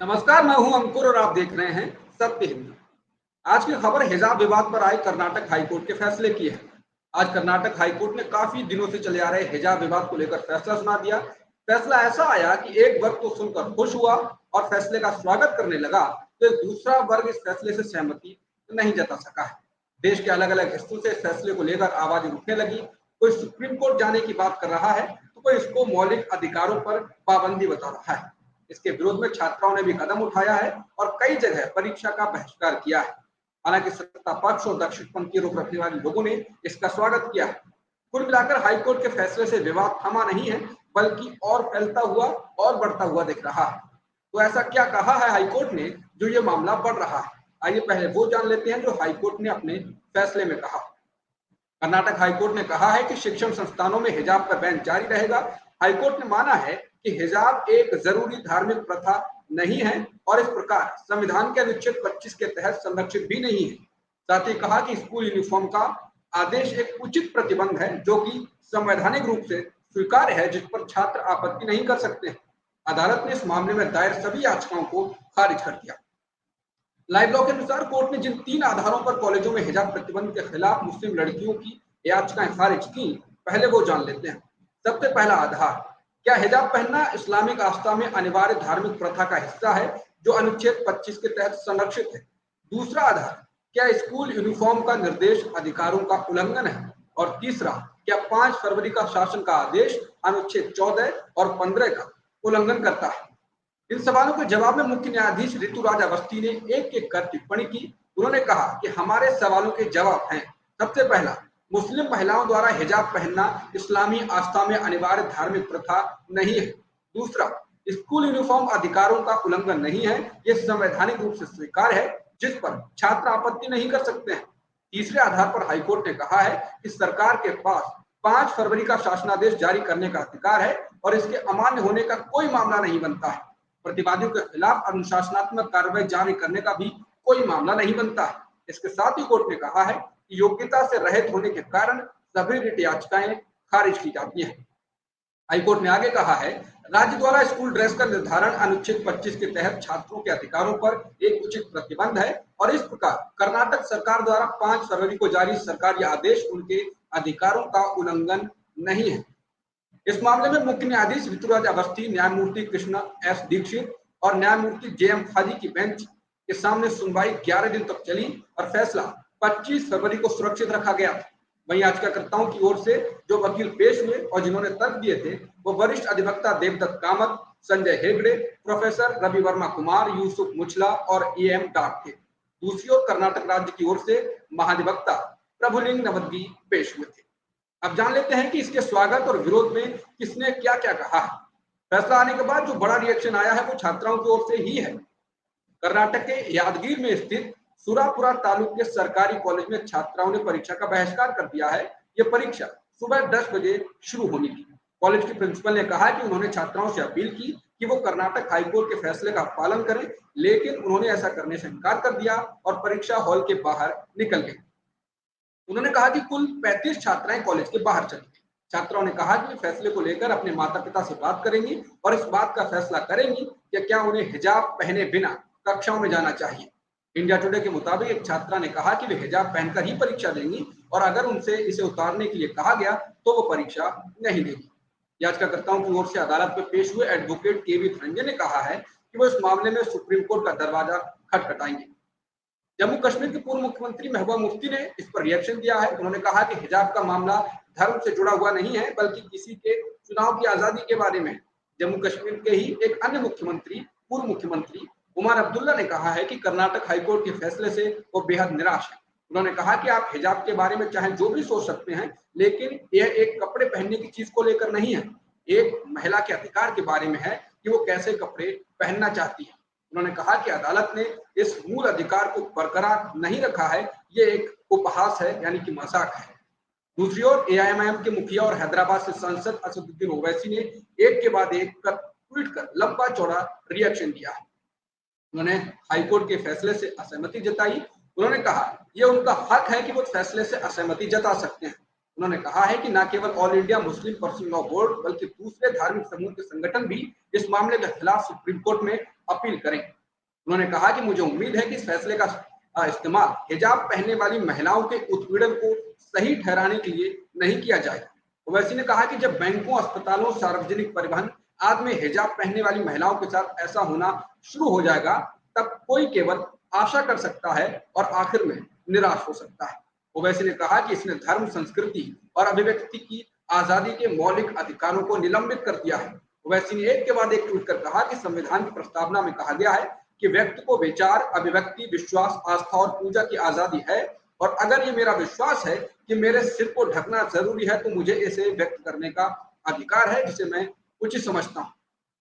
नमस्कार, मैं हूं अंकुर और आप देख रहे हैं सत्य हिंदी। आज की खबर हिजाब विवाद पर आए कर्नाटक हाईकोर्ट के फैसले की है। आज कर्नाटक हाईकोर्ट ने काफी दिनों से चले आ रहे हिजाब विवाद को लेकर फैसला सुना दिया। फैसला ऐसा आया कि एक वर्ग तो सुनकर खुश हुआ और फैसले का स्वागत करने लगा, तो एक दूसरा वर्ग इस फैसले से सहमति नहीं जता सका है। देश के अलग अलग हिस्सों से इस फैसले को लेकर आवाजें उठने लगी। कोई सुप्रीम कोर्ट जाने की बात कर रहा है, तो कोई इसको मौलिक अधिकारों पर पाबंदी बता रहा है। इसके विरोध में छात्राओं ने भी कदम उठाया है और कई जगह परीक्षा का बहिष्कार किया है। हालांकि सत्ता पक्ष और दक्षिणपंथी रुख रखने वाले लोगों ने इसका स्वागत किया है। कुल मिलाकर हाईकोर्ट के फैसले से विवाद थमा नहीं है, बल्कि और फैलता हुआ और बढ़ता हुआ दिख रहा है। तो ऐसा क्या कहा है हाईकोर्ट ने जो ये मामला बढ़ रहा है? आइए पहले वो जान लेते हैं जो हाईकोर्ट ने अपने फैसले में कहा। कर्नाटक हाईकोर्ट ने कहा है कि शिक्षण संस्थानों में हिजाब का बैन जारी रहेगा। हाईकोर्ट ने माना है कि हिजाब एक जरूरी धार्मिक प्रथा नहीं है और इस प्रकार संविधान के अनुच्छेद 25 के तहत संरक्षित भी नहीं है। साथ ही कहा कि स्कूल यूनिफॉर्म का आदेश एक उचित प्रतिबंध है जो कि संवैधानिक रूप से स्वीकार्य है, जिस पर छात्र आपत्ति नहीं कर सकते। अदालत ने इस मामले में दायर सभी याचिकाओं को खारिज कर दिया। लाइव लॉ के अनुसार कोर्ट ने जिन 3 आधारों पर कॉलेजों में हिजाब प्रतिबंध के खिलाफ मुस्लिम लड़कियों की याचिकाएं खारिज की, पहले वो जान लेते हैं। सबसे पहला आधार, क्या हिजाब पहनना इस्लामिक आस्था में अनिवार्य धार्मिक प्रथा का हिस्सा है जो अनुच्छेद 25 के तहत संरक्षित है। दूसरा आधार, क्या स्कूल यूनिफॉर्म का निर्देश अधिकारों का उल्लंघन है। और तीसरा, क्या 5 फरवरी का शासन का आदेश अनुच्छेद 14 और 15 का उल्लंघन करता है। इन सवालों के जवाब में मुख्य न्यायाधीश ऋतुराज अवस्थी ने एक एक कर टिप्पणी की। उन्होंने कहा कि हमारे सवालों के जवाब हैं। सबसे पहला, मुस्लिम महिलाओं द्वारा हिजाब पहनना इस्लामी आस्था में अनिवार्य धार्मिक प्रथा नहीं है। दूसरा, स्कूल यूनिफॉर्म अधिकारों का उल्लंघन नहीं है, यह संवैधानिक रूप से स्वीकार्य है, जिस पर छात्र आपत्ति नहीं कर सकते हैं। तीसरे आधार पर हाईकोर्ट ने कहा है कि सरकार के पास 5 फरवरी का शासनादेश जारी करने का अधिकार है और इसके अमान्य होने का कोई मामला नहीं बनता है। प्रतिवादियों के खिलाफ अनुशासनात्मक कार्रवाई जारी करने का भी कोई मामला नहीं बनता है। इसके साथ ही कोर्ट ने कहा है कि योग्यता से रहित होने के कारण सभी रिट याचिकाएं खारिज की जाती हैं। हाईकोर्ट ने आगे कहा है, राज्य द्वारा स्कूल ड्रेस का निर्धारण अनुच्छेद 25 के तहत छात्रों के अधिकारों पर एक उचित प्रतिबंध है और इस प्रकार कर्नाटक सरकार द्वारा 5 फरवरी को जारी सरकारी आदेश उनके अधिकारों का उल्लंघन नहीं है। इस मामले में मुख्य न्यायाधीश ऋतुराज अवस्थी, न्यायमूर्ति कृष्ण एस दीक्षित और न्यायमूर्ति जे.एम. खाजी की बेंच के सामने सुनवाई 11 दिन तक चली और फैसला 25 फरवरी को सुरक्षित रखा गया था। वहीं याचिकाकर्ताओं की ओर से जो वकील पेश हुए और जिन्होंने तर्क दिए थे, वो वरिष्ठ अधिवक्ता देवदत्त कामत, संजय हेगड़े, प्रोफेसर रवि वर्मा कुमार, यूसुफ मुचला और ए.एम. डाक थे। दूसरी ओर कर्नाटक राज्य की ओर से महाधिवक्ता प्रभुलिंग नवदगी पेश हुए थे। अब जान लेते हैं कि इसके स्वागत और विरोध में किसने क्या क्या कहा है। फैसला आने के बाद जो बड़ा रिएक्शन आया है वो छात्राओं की ओर से ही है। कर्नाटक के यादगीर में स्थित सुरापुरा तालुक के सरकारी कॉलेज में छात्राओं ने परीक्षा का बहिष्कार कर दिया है। यह परीक्षा सुबह 10 बजे शुरू होनी थी। कॉलेज के प्रिंसिपल ने कहा कि उन्होंने छात्राओं से अपील की कि वो कर्नाटक हाईकोर्ट के फैसले का पालन करें, लेकिन उन्होंने ऐसा करने से इनकार कर दिया और परीक्षा हॉल के बाहर निकल गए। उन्होंने कहा कि कुल 35 छात्राएं कॉलेज के बाहर चली गई। छात्राओं ने कहा कि वे फैसले को लेकर अपने माता पिता से बात करेंगी और इस बात का फैसला करेंगी कि क्या उन्हें हिजाब पहने बिना कक्षाओं में जाना चाहिए। इंडिया टुडे के मुताबिक एक छात्रा ने कहा कि वे हिजाब पहनकर ही परीक्षा देंगी और अगर उनसे इसे उतारने के लिए कहा गया तो वो परीक्षा नहीं देगी। याचिकाकर्ताओं की ओर से अदालत में पेश हुए एडवोकेट के.वी. धनंजय ने कहा है कि वो इस मामले में सुप्रीम कोर्ट का दरवाजा खटखटाएंगे। जम्मू कश्मीर के पूर्व मुख्यमंत्री महबूबा मुफ्ती ने इस पर रिएक्शन दिया है। उन्होंने कहा कि हिजाब का मामला धर्म से जुड़ा हुआ नहीं है, बल्कि किसी के चुनाव की आजादी के बारे में। जम्मू कश्मीर के ही एक अन्य मुख्यमंत्री, पूर्व मुख्यमंत्री उमर अब्दुल्ला ने कहा है कि कर्नाटक हाईकोर्ट के फैसले से वो बेहद निराश है। उन्होंने कहा कि आप हिजाब के बारे में चाहे जो भी सोच सकते हैं, लेकिन यह एक कपड़े पहनने की चीज को लेकर नहीं है, एक महिला के अधिकार के बारे में है कि वो कैसे कपड़े पहनना चाहती है। उन्होंने कहा कि अदालत ने इस मूल अधिकार को बरकरार नहीं रखा है, ये एक उपहास है, यानी कि मजाक है। दूसरी ओर एआईएमआईएम के मुखिया और हैदराबाद से सांसद असदुद्दीन ओवैसी ने एक के बाद एक कर ट्वीट कर लंबा चौड़ा रिएक्शन दिया है। उन्होंने हाईकोर्ट के फैसले से असहमति जताई। उन्होंने कहा यह उनका हक है कि वो फैसले से असहमति जता सकते हैं। उन्होंने कहा है कि न केवल all India Muslim personal law board बल्कि दूसरे धार्मिक समूह के संगठन भी इस मामले के खिलाफ सुप्रीम कोर्ट में अपील करें। उन्होंने कहा कि मुझे उम्मीद है कि इस फैसले का इस्तेमाल हिजाब पहनने वाली महिलाओं के उत्पीड़न को सही ठहराने के लिए नहीं किया जाएगा। ओवैसी ने कहा कि जब बैंकों, अस्पतालों, सार्वजनिक परिवहन आदि में हिजाब पहनने वाली महिलाओं के साथ ऐसा होना शुरू हो जाएगा, तब कोई केवल आशा कर सकता है और आखिर में निराश हो सकता है। ओवैसी ने कहा कि इसने धर्म, संस्कृति और अभिव्यक्ति की आजादी के मौलिक अधिकारों को निलंबित कर दिया है। ओवैसी ने एक के बाद एक ट्वीट कर कहा कि संविधान की प्रस्तावना में कहा गया है कि व्यक्ति को विचार, अभिव्यक्ति, विश्वास, आस्था और पूजा की आजादी है और अगर ये मेरा विश्वास है कि मेरे सिर को ढकना जरूरी है तो मुझे इसे व्यक्त करने का अधिकार है, जिसे मैं उचित समझता हूँ।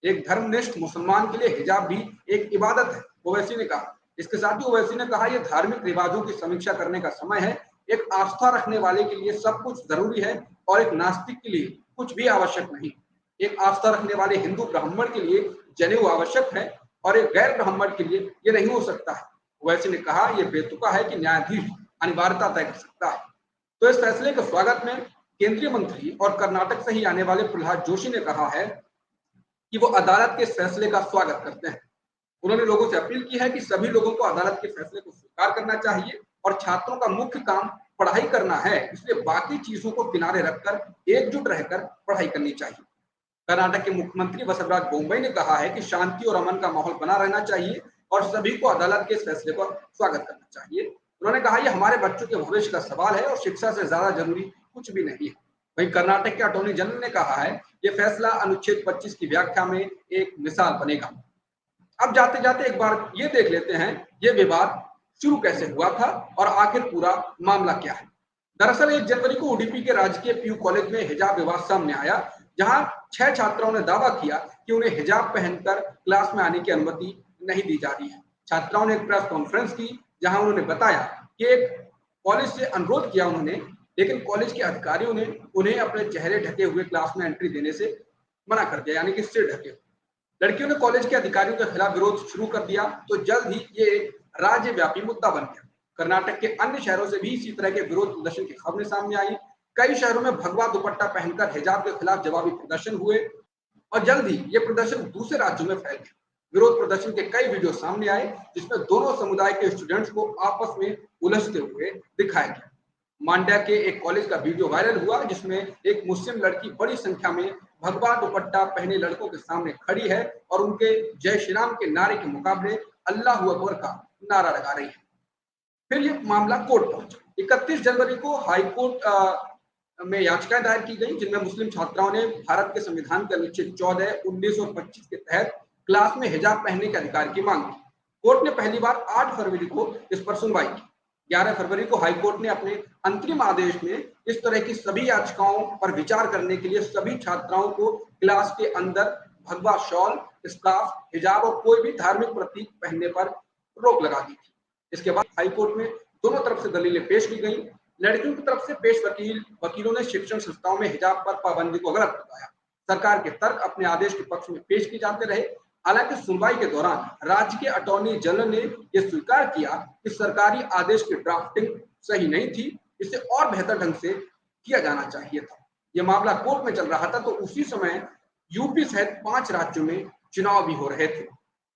एक धर्मनिष्ठ मुसलमान के लिए हिजाब भी एक इबादत है, ओवैसी ने कहा। इसके साथ ही ओवैसी ने कहा यह धार्मिक रिवाजों की समीक्षा करने का समय है। एक आस्था रखने वाले के लिए सब कुछ जरूरी है और एक नास्तिक के लिए कुछ भी आवश्यक नहीं। एक आस्था रखने वाले हिंदू ब्राह्मण के लिए जनेऊ आवश्यक है और एक गैर ब्राह्मण के लिए यह नहीं हो सकता है। ओवैसी ने कहा यह बेतुका है कि न्यायाधीश अनिवार्यता तय कर सकता है। तो इस फैसले के स्वागत में केंद्रीय मंत्री और कर्नाटक से ही आने वाले प्रहलाद जोशी ने कहा है कि वो अदालत के फैसले का स्वागत करते हैं। उन्होंने लोगों से अपील की है कि सभी लोगों को अदालत के फैसले को स्वीकार करना चाहिए और छात्रों का मुख्य काम पढ़ाई करना है, इसलिए बाकी चीजों को किनारे रखकर एकजुट रहकर पढ़ाई करनी चाहिए। कर्नाटक के मुख्यमंत्री बसवराज बोम्मई ने कहा है कि शांति और अमन का माहौल बना रहना चाहिए और सभी को अदालत के इस फैसले का स्वागत करना चाहिए। उन्होंने कहा यह हमारे बच्चों के भविष्य का सवाल है और शिक्षा से ज्यादा जरूरी कुछ भी नहीं है। वहीं कर्नाटक के अटॉर्नी जनरल ने कहा है यह फैसला अनुच्छेद 25 की व्याख्या में एक मिसाल बनेगा। अब जाते जाते एक बार ये देख लेते हैं ये विवाद शुरू कैसे हुआ था और आखिर पूरा मामला क्या है। दरअसल 1 जनवरी को उडुपी के राजकीय पीयू कॉलेज में हिजाब विवाद सामने आया, जहां 6 छात्राओं ने दावा किया कि उन्हें हिजाब पहनकर क्लास में आने की अनुमति नहीं दी जा रही है। छात्राओं ने एक प्रेस कॉन्फ्रेंस की जहां उन्होंने बताया कि एक कॉलेज से अनुरोध किया उन्होंने, लेकिन कॉलेज के अधिकारियों ने उन्हें अपने चेहरे ढके हुए क्लास में एंट्री देने से मना कर दिया, यानी कि सिर ढके। लड़कियों ने कॉलेज के अधिकारियों के खिलाफ विरोध शुरू कर दिया तो जल्द ही ये राज्यव्यापी मुद्दा बन गया। कर्नाटक के अन्य शहरों से भी इसी तरह के विरोध प्रदर्शन की खबरें सामने आई। कई शहरों में भगवा दुपट्टा पहनकर हिजाब के खिलाफ जवाबी प्रदर्शन हुए और जल्द ही ये प्रदर्शन दूसरे राज्यों में फैल गया। विरोध प्रदर्शन के कई वीडियो सामने आए जिसमें दोनों समुदाय के स्टूडेंट्स को आपस में उलझते हुए दिखाया गया। मांड्या के एक कॉलेज का वीडियो वायरल हुआ जिसमें एक मुस्लिम लड़की बड़ी संख्या में भगवा दुपट्टा पहने लड़कों के सामने खड़ी है और उनके जय श्री राम के नारे के मुकाबले अल्लाह अकबर का नारा लगा रही है। फिर ये मामला कोर्ट पहुंचा। 31 जनवरी को हाई कोर्ट में याचिकाएं दायर की गई जिनमें मुस्लिम छात्राओं ने भारत के संविधान के अनुच्छेद 14, 19 और 25 के तहत क्लास में हिजाब पहनने के अधिकार की मांग की। कोर्ट ने पहली बार 8 फरवरी को इस पर सुनवाई की। 11 फरवरी को हाईकोर्ट ने अपने अंतरिम आदेश में इस तरह की सभी याचिकाओं पर विचार करने के लिए सभी छात्राओं को क्लास के अंदर भगवा शॉल, स्कार्फ, हिजाब और कोई भी धार्मिक प्रतीक पहनने पर रोक लगा दी थी। इसके बाद हाईकोर्ट में दोनों तरफ से दलीलें पेश की गई। लड़कियों की तरफ से पेश वकीलों ने शिक्षण संस्थाओं में हिजाब पर पाबंदी को गलत बताया। सरकार के तर्क अपने आदेश के पक्ष में पेश किए जाते रहे। हालांकि सुनवाई के दौरान राज्य के अटॉर्नी जनरल ने यह स्वीकार किया कि सरकारी आदेश की ड्राफ्टिंग सही नहीं थी, इसे और बेहतर ढंग से किया जाना चाहिए था। यह मामला कोर्ट में चल रहा था तो उसी समय यूपी सहित 5 राज्यों में चुनाव भी हो रहे थे।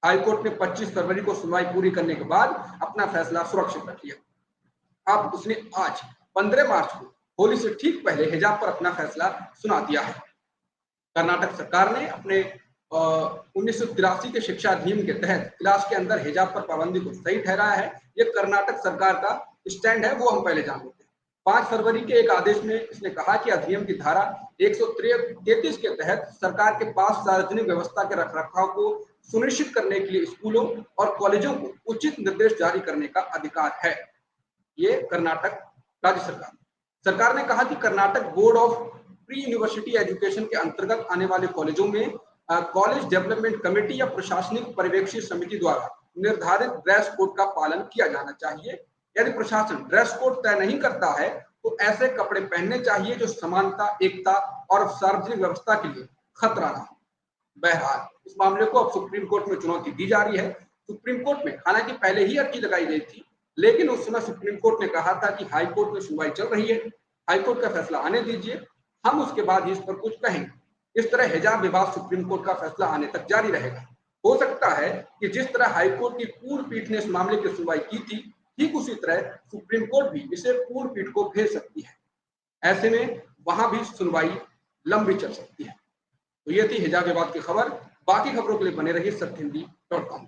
हाईकोर्ट ने 25 फरवरी को सुनवाई पूरी करने के बाद अपना फैसला सुरक्षित रख लिया। अब उसने आज 15 मार्च को होली से ठीक पहले हिजाब पर अपना फैसला सुना दिया है। कर्नाटक सरकार ने अपने 1983 के शिक्षा अधिनियम के तहत क्लास के अंदर हिजाब पर पाबंदी को सही ठहराया है। यह कर्नाटक सरकार का स्टैंड है, वो हम पहले जान लेते हैं। 5 फरवरी के एक आदेश में इसने कहा कि अधिनियम की धारा 133 के तहत सरकार के पास सार्वजनिक व्यवस्था के रखरखाव को सुनिश्चित करने के लिए स्कूलों और कॉलेजों को उचित निर्देश जारी करने का अधिकार है। ये कर्नाटक राज्य सरकार ने कहा कि Karnataka board of pre university education के अंतर्गत आने वाले कॉलेजों में कॉलेज डेवलपमेंट कमेटी या प्रशासनिक पर्यवेक्षी समिति द्वारा निर्धारित ड्रेस कोड का पालन किया जाना चाहिए। यदि प्रशासन ड्रेस कोड तय नहीं करता है तो ऐसे कपड़े पहनने चाहिए जो समानता, एकता और सार्वजनिक व्यवस्था के लिए खतरा न हो। बहरहाल इस मामले को अब सुप्रीम कोर्ट में चुनौती दी जा रही है। सुप्रीम कोर्ट में हालांकि पहले ही अर्जी लगाई गई थी, लेकिन उस समय सुप्रीम कोर्ट ने कहा था कि हाई कोर्ट में सुनवाई चल रही है, हाईकोर्ट का फैसला आने दीजिए, हम उसके बाद ही इस पर कुछ कहेंगे। इस तरह हिजाब विवाद सुप्रीम कोर्ट का फैसला आने तक जारी रहेगा। हो सकता है कि जिस तरह हाईकोर्ट की पूर्ण पीठ ने इस मामले की सुनवाई की थी, ठीक उसी तरह सुप्रीम कोर्ट भी इसे पूर्ण पीठ को भेज सकती है। ऐसे में वहां भी सुनवाई लंबी चल सकती है। तो ये थी हिजाब विवाद की खबर। बाकी खबरों के लिए बने रहिए सत्यहिंदी.com।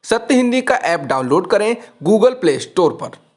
सत्य हिंदी का ऐप डाउनलोड करें गूगल प्ले स्टोर पर।